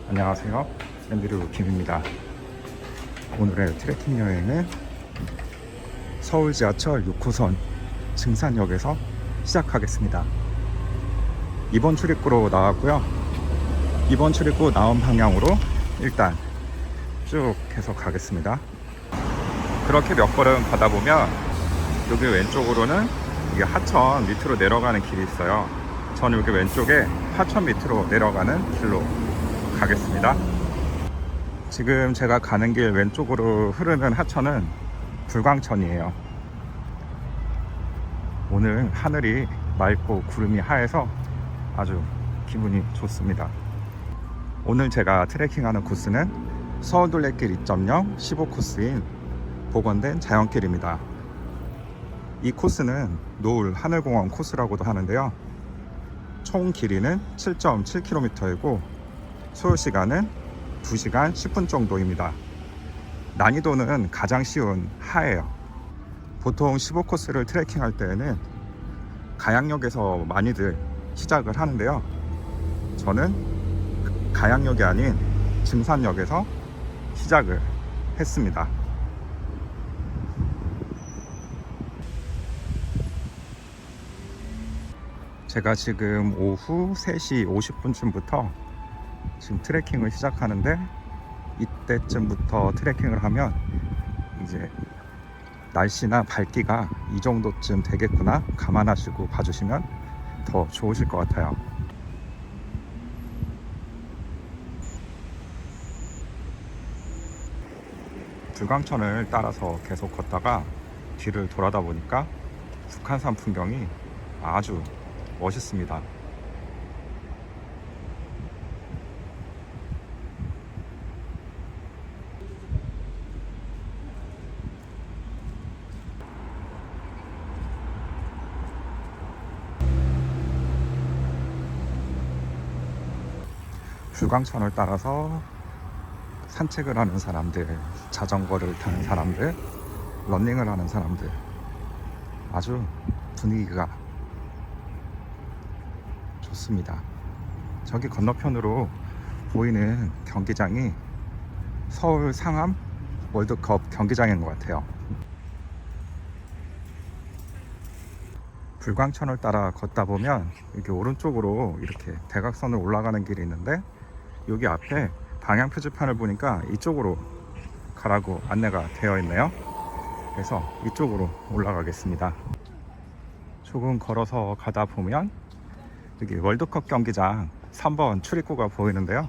안녕하세요, 앤드류 김입니다. 오늘의 트레킹 여행은 서울 지하철 6호선 증산역에서 시작하겠습니다. 2번 출입구로 나왔고요. 2번 출입구 나온 방향으로 일단 쭉 해서 가겠습니다. 그렇게 몇 걸음 가다 보면 여기 왼쪽으로는 이게 하천 밑으로 내려가는 길이 있어요. 저는 여기 왼쪽에 하천 밑으로 내려가는 길로 가겠습니다. 지금 제가 가는 길 왼쪽으로 흐르는 하천은 불광천이에요. 오늘 하늘이 맑고 구름이 하얘서 아주 기분이 좋습니다. 오늘 제가 트레킹하는 코스는 서울둘레길 2.0 15코스인 복원된 자연길입니다. 이 코스는 노을 하늘공원 코스라고도 하는데요, 총 길이는 7.7km이고 소요시간은 2시간 10분 정도입니다. 난이도는 가장 쉬운 하예요. 보통 15코스를 트레킹할 때에는 가양역에서 많이들 시작을 하는데요, 저는 가양역이 아닌 증산역에서 시작을 했습니다. 제가 지금 오후 3시 50분쯤부터 지금 트레킹을 시작하는데, 이때쯤부터 트레킹을 하면 이제 날씨나 밝기가 이 정도쯤 되겠구나 감안하시고 봐주시면 더 좋으실 것 같아요. 불광천을 따라서 계속 걷다가 뒤를 돌아다 보니까 북한산 풍경이 아주 멋있습니다. 불광천을 따라서 산책을 하는 사람들, 자전거를 타는 사람들, 러닝을 하는 사람들, 아주 분위기가 좋습니다. 저기 건너편으로 보이는 경기장이 서울 상암 월드컵 경기장인 것 같아요. 불광천을 따라 걷다 보면 이렇게 오른쪽으로 이렇게 대각선으로 올라가는 길이 있는데, 여기 앞에 방향 표지판을 보니까 이쪽으로 가라고 안내가 되어 있네요. 그래서 이쪽으로 올라가겠습니다. 조금 걸어서 가다 보면 여기 월드컵 경기장 3번 출입구가 보이는데요,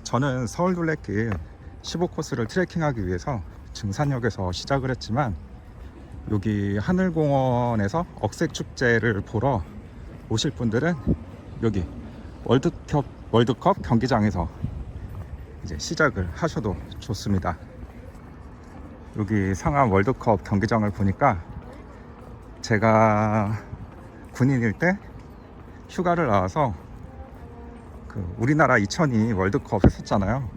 저는 서울둘레길 15코스를 트레킹하기 위해서 증산역에서 시작을 했지만, 여기 하늘공원에서 억새축제를 보러 오실 분들은 여기 월드컵 경기장에서 이제 시작을 하셔도 좋습니다. 여기 상암 월드컵 경기장을 보니까 제가 군인일 때 휴가를 나와서 우리나라 2002 월드컵 했었잖아요.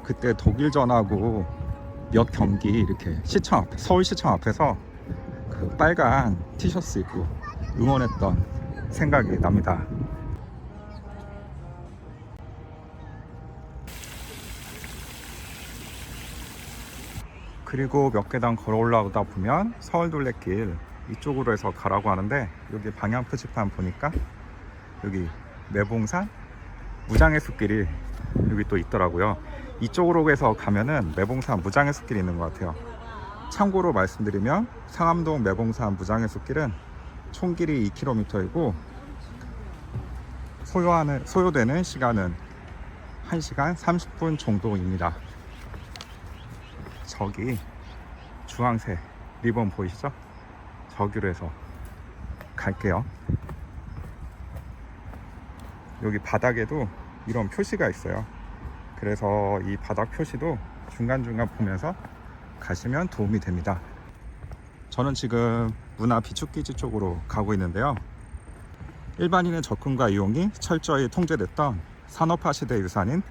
그때 독일전하고 몇 경기 이렇게 시청 앞, 서울시청 앞에서 빨간 티셔츠 입고 응원했던 생각이 납니다. 그리고 몇 계단 걸어 올라오다 보면 서울둘레길 이쪽으로 해서 가라고 하는데, 여기 방향 표지판 보니까 여기 매봉산 무장의 숲길이 여기 또 있더라고요. 이쪽으로 해서 가면은 매봉산 무장의 숲길이 있는 것 같아요. 참고로 말씀드리면 상암동 매봉산 무장의 숲길은 총 길이 2km이고 소요되는 시간은 1시간 30분 정도입니다. 저기 주황색 리본 보이시죠? 저기로 해서 갈게요. 여기 바닥에도 이런 표시가 있어요. 그래서 이 바닥 표시도 중간중간 보면서 가시면 도움이 됩니다. 저는 지금 문화 비축기지 쪽으로 가고 있는데요, 일반인의 접근과 이용이 철저히 통제됐던 산업화 시대 유산인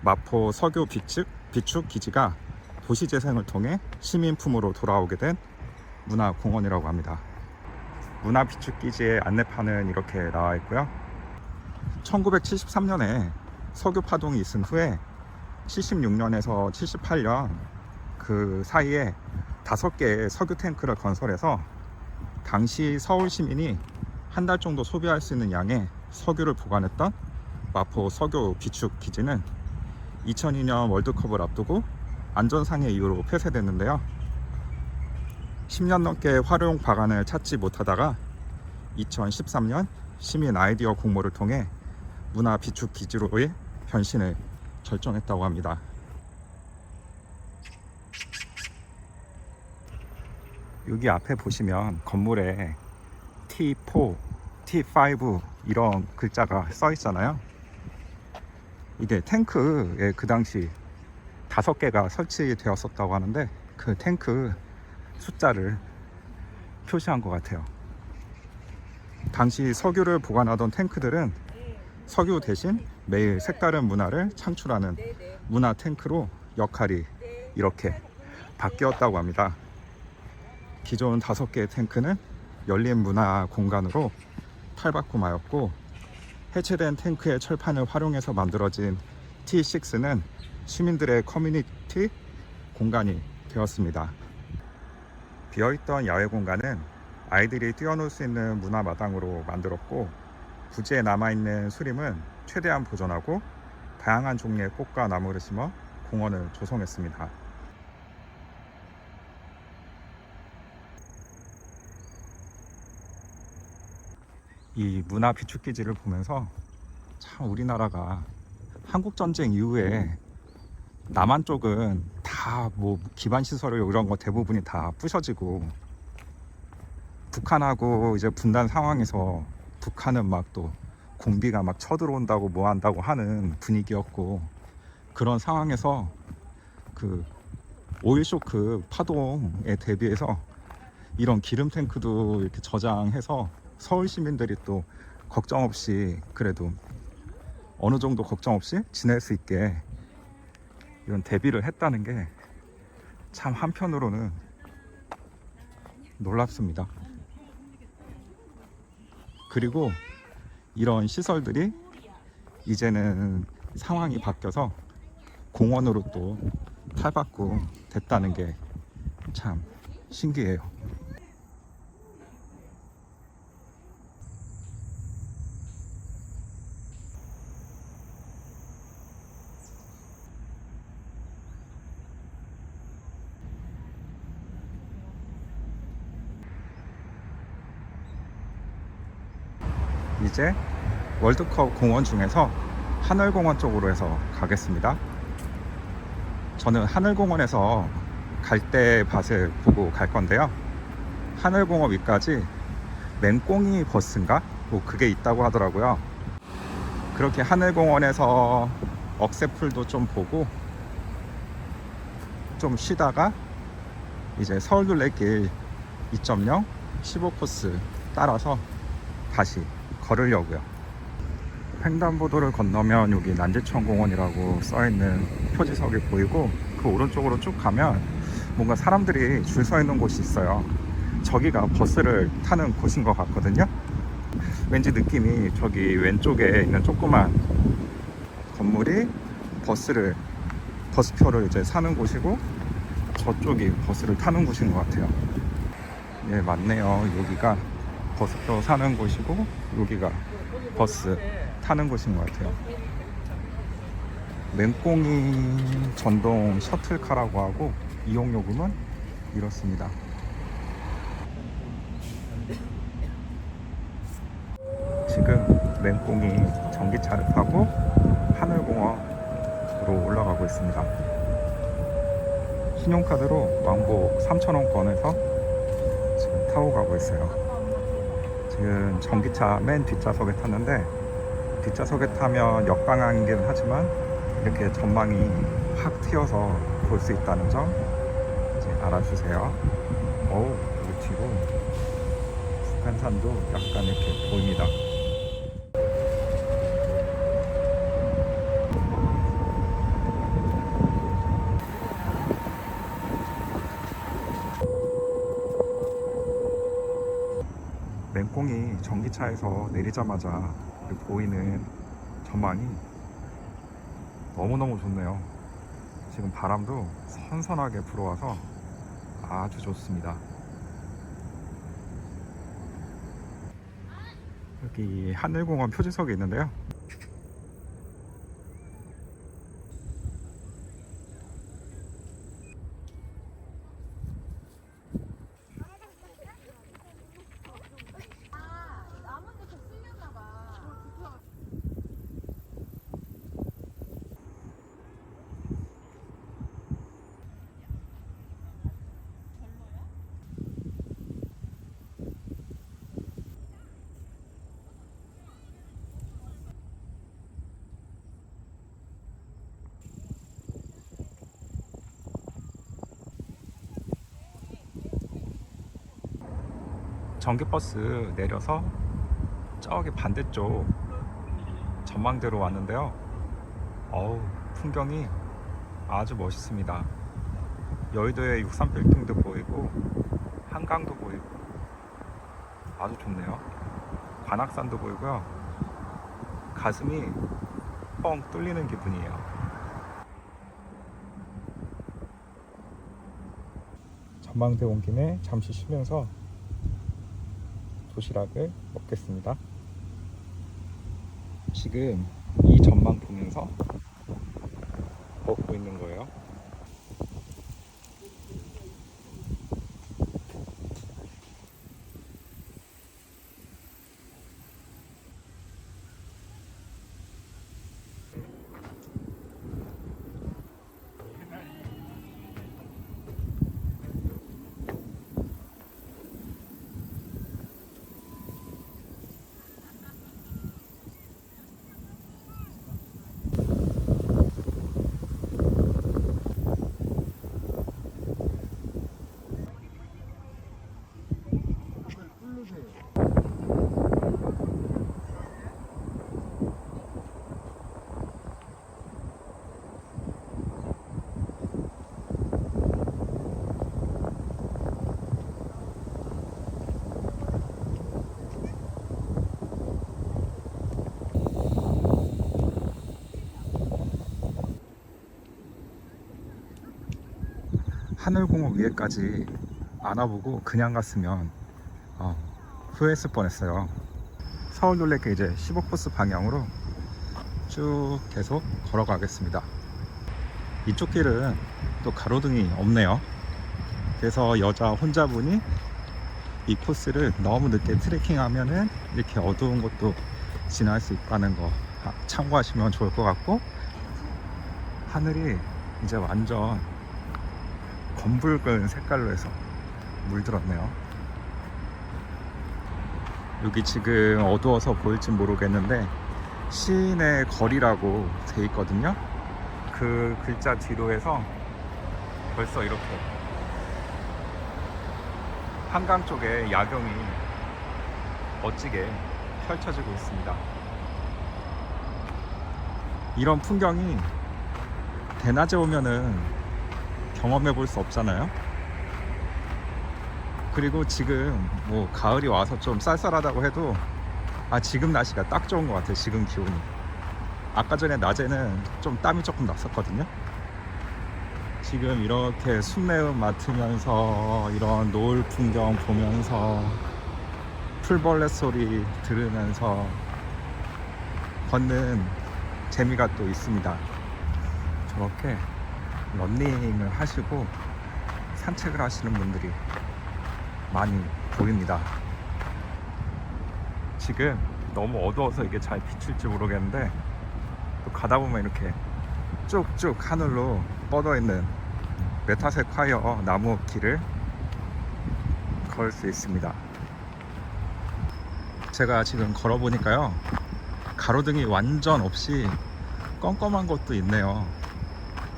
마포 석유 비축기지가 도시재생을 통해 시민품으로 돌아오게 된 문화공원이라고 합니다. 문화비축기지의 안내판은 이렇게 나와 있고요, 1973년에 석유 파동이 있은 후에 76년에서 78년 그 사이에 5개의 석유 탱크를 건설해서 당시 서울 시민이 한 달 정도 소비할 수 있는 양의 석유를 보관했던 마포 석유 비축 기지는 2002년 월드컵을 앞두고 안전상의 이유로 폐쇄됐는데요. 10년 넘게 활용 방안을 찾지 못하다가 2013년 시민 아이디어 공모를 통해 문화 비축 기지로의 변신을 결정했다고 합니다. 여기 앞에 보시면 건물에 T4, T5 이런 글자가 써 있잖아요. 이게 탱크에 그 당시 5개가 설치되었었다고 하는데 그 탱크 숫자를 표시한 것 같아요. 당시 석유를 보관하던 탱크들은 석유 대신 매일 색다른 문화를 창출하는 문화 탱크로 역할이 이렇게 바뀌었다고 합니다. 기존 5개의 탱크는 열린 문화 공간으로 탈바꿈하였고, 해체된 탱크의 철판을 활용해서 만들어진 T6는 시민들의 커뮤니티 공간이 되었습니다. 비어있던 야외 공간은 아이들이 뛰어놀 수 있는 문화마당으로 만들었고, 부지에 남아있는 수림은 최대한 보존하고 다양한 종류의 꽃과 나무를 심어 공원을 조성했습니다. 이 문화 비축기지를 보면서 참 우리나라가 한국전쟁 이후에 남한 쪽은 다 뭐 기반시설을 이런 거 대부분이 다 부셔지고, 북한하고 이제 분단 상황에서 북한은 막 또 공비가 막 쳐들어온다고 뭐 한다고 하는 분위기였고, 그런 상황에서 그 오일 쇼크 파동에 대비해서 이런 기름 탱크도 이렇게 저장해서 서울 시민들이 또 걱정 없이, 그래도 어느 정도 걱정 없이 지낼 수 있게 이런 대비를 했다는 게 참 한편으로는 놀랍습니다. 그리고 이런 시설들이 이제는 상황이 바뀌어서 공원으로 또 탈바꿈 됐다는 게 참 신기해요. 이제 월드컵 공원 중에서 하늘공원 쪽으로 해서 가겠습니다. 저는 하늘공원에서 갈대밭을 보고 갈 건데요. 하늘공원 위까지 맹꽁이 버스인가? 뭐 그게 있다고 하더라고요. 그렇게 하늘공원에서 억새풀도 좀 보고 좀 쉬다가 이제 서울둘레길 2.0 15코스 따라서 다시 걸으려고요. 횡단보도를 건너면 여기 난지천공원이라고 써있는 표지석이 보이고, 그 오른쪽으로 쭉 가면 뭔가 사람들이 줄 서 있는 곳이 있어요. 저기가 버스를 타는 곳인 것 같거든요. 왠지 느낌이 저기 왼쪽에 있는 조그만 건물이 버스표를 이제 사는 곳이고, 저쪽이 버스를 타는 곳인 것 같아요. 예, 맞네요. 여기가 버스표 사는 곳이고, 여기가 버스 타는 곳인 것 같아요. 맹꽁이 전동 셔틀카라고 하고, 이용요금은 이렇습니다. 지금 맹꽁이 전기차를 타고 하늘공원으로 올라가고 있습니다. 신용카드로 왕복 3,000원 꺼내서 지금 타고 가고 있어요. 지금 전기차 맨 뒷좌석에 탔는데, 뒷좌석에 타면 역방향이긴 하지만 이렇게 전망이 확 튀어서 볼 수 있다는 점 이제 알아주세요. 어우, 이 뒤로 북한산도 약간 이렇게 보입니다. 맹꽁이 전기차에서 내리자마자 보이는 전망이 너무너무 좋네요. 지금 바람도 선선하게 불어와서 아주 좋습니다. 여기 하늘공원 표지석이 있는데요. 전기버스 내려서 저기 반대쪽 전망대로 왔는데요. 어우, 풍경이 아주 멋있습니다. 여의도의 63빌딩도 보이고 한강도 보이고 아주 좋네요. 관악산도 보이고요. 가슴이 뻥 뚫리는 기분이에요. 전망대 온 김에 잠시 쉬면서 도시락을 먹겠습니다. 지금 이 전망 보면서 먹고 있는 거예요. 하늘공원 위에까지 안 와보고 그냥 갔으면 후회했을 뻔했어요. 서울 놀래길 이제 15코스 방향으로 쭉 계속 걸어가겠습니다. 이쪽 길은 또 가로등이 없네요. 그래서 여자 혼자분이 이 코스를 너무 늦게 트레킹하면은 이렇게 어두운 곳도 지날 수 있다는 거 참고하시면 좋을 것 같고, 하늘이 이제 완전 검붉은 색깔로 해서 물들었네요. 여기 지금 어두워서 보일진 모르겠는데 시인의 거리라고 돼 있거든요. 그 글자 뒤로 해서 벌써 이렇게 한강 쪽에 야경이 멋지게 펼쳐지고 있습니다. 이런 풍경이 대낮에 오면은 경험해 볼 수 없잖아요. 그리고 지금 뭐 가을이 와서 좀 쌀쌀하다고 해도 지금 날씨가 딱 좋은 것 같아요. 지금 기온이. 아까 전에 낮에는 좀 땀이 조금 났었거든요. 지금 이렇게 숲내음 맡으면서 이런 노을 풍경 보면서 풀벌레 소리 들으면서 걷는 재미가 또 있습니다. 저렇게 런닝을 하시고 산책을 하시는 분들이 많이 보입니다. 지금 너무 어두워서 이게 잘 비칠지 모르겠는데 또 가다 보면 이렇게 쭉쭉 하늘로 뻗어 있는 메타세콰이어 나무 길을 걸을 수 있습니다. 제가 지금 걸어보니까요, 가로등이 완전 없이 껌껌한 곳도 있네요.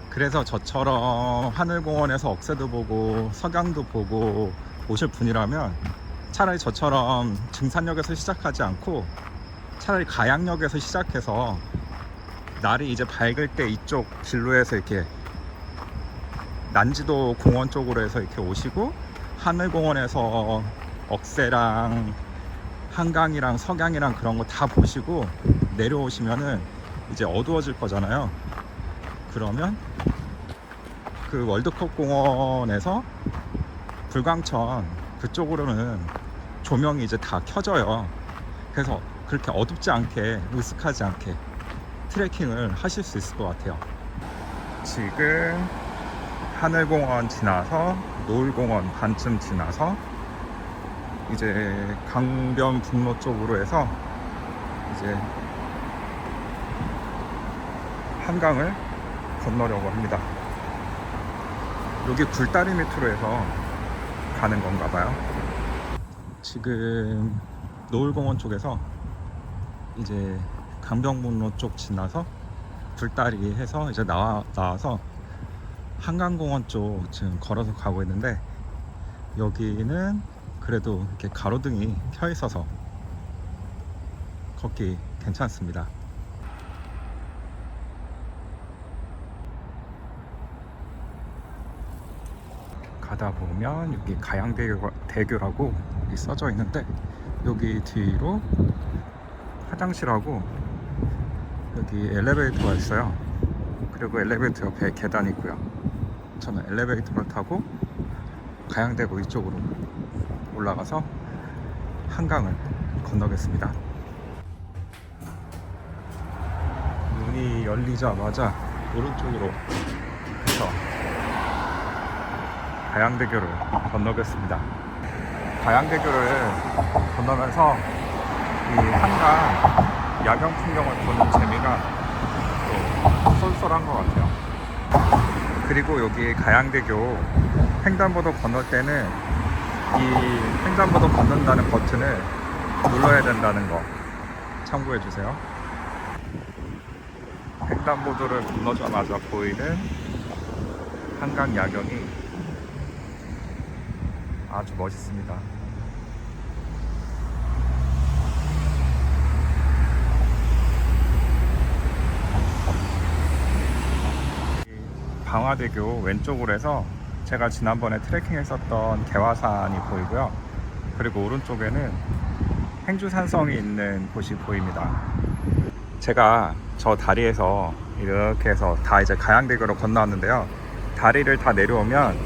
그래서 저처럼 하늘공원에서 억새도 보고 석양도 보고 오실 분이라면 차라리 저처럼 증산역에서 시작하지 않고 차라리 가양역에서 시작해서 날이 이제 밝을 때 이쪽 길로에서 이렇게 난지도 공원 쪽으로 해서 이렇게 오시고 하늘공원에서 억새랑 한강이랑 석양이랑 그런 거 다 보시고 내려오시면은 이제 어두워질 거잖아요. 그러면 그 월드컵 공원에서 불광천 그쪽으로는 조명이 이제 다 켜져요. 그래서 그렇게 어둡지 않게, 으슥하지 않게 트레킹을 하실 수 있을 것 같아요. 지금 하늘공원 지나서 노을공원 반쯤 지나서 이제 강변북로 쪽으로 해서 이제 한강을 건너려고 합니다. 여기 굴다리 밑으로 해서 가는 건가 봐요. 지금 노을공원 쪽에서 이제 강변북로 쪽 지나서 굴다리 해서 이제 나와서 한강공원 쪽 지금 걸어서 가고 있는데, 여기는 그래도 이렇게 가로등이 켜 있어서 걷기 괜찮습니다. 가다 보면 여기 가양대교라고 여기 써져 있는데, 여기 뒤로 화장실하고 여기 엘리베이터가 있어요. 그리고 엘리베이터 옆에 계단이 있고요. 저는 엘리베이터를 타고 가양대교 이쪽으로 올라가서 한강을 건너겠습니다. 문이 열리자마자 오른쪽으로 해서 가양대교를 건너겠습니다. 가양대교를 건너면서 이 한강 야경 풍경을 보는 재미가 또 쏠쏠한 것 같아요. 그리고 여기 가양대교 횡단보도 건널 때는 이 횡단보도 건넌다는 버튼을 눌러야 된다는 거 참고해 주세요. 횡단보도를 건너자마자 보이는 한강 야경이 아주 멋있습니다. 방화대교 왼쪽으로 해서 제가 지난번에 트레킹 했었던 개화산이 보이고요. 그리고 오른쪽에는 행주산성이 있는 곳이 보입니다. 제가 저 다리에서 이렇게 해서 다 이제 가양대교로 건너왔는데요. 다리를 다 내려오면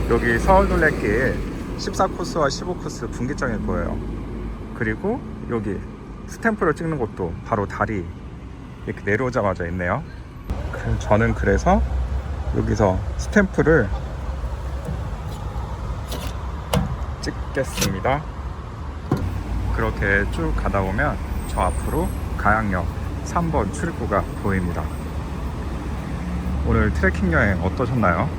여기 서울둘레길 14코스와 15코스 분기점이 보여요. 그리고 여기 스탬프를 찍는 곳도 바로 다리 이렇게 내려오자마자 있네요. 저는 그래서 여기서 스탬프를 찍겠습니다. 그렇게 쭉 가다 보면 저 앞으로 가양역 3번 출입구가 보입니다. 오늘 트레킹 여행 어떠셨나요?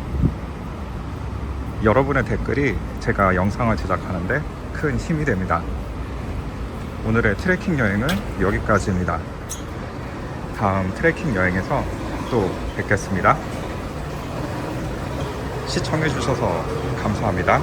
여러분의 댓글이 제가 영상을 제작하는데 큰 힘이 됩니다. 오늘의 트레킹 여행은 여기까지입니다. 다음 트레킹 여행에서 또 뵙겠습니다. 시청해주셔서 감사합니다.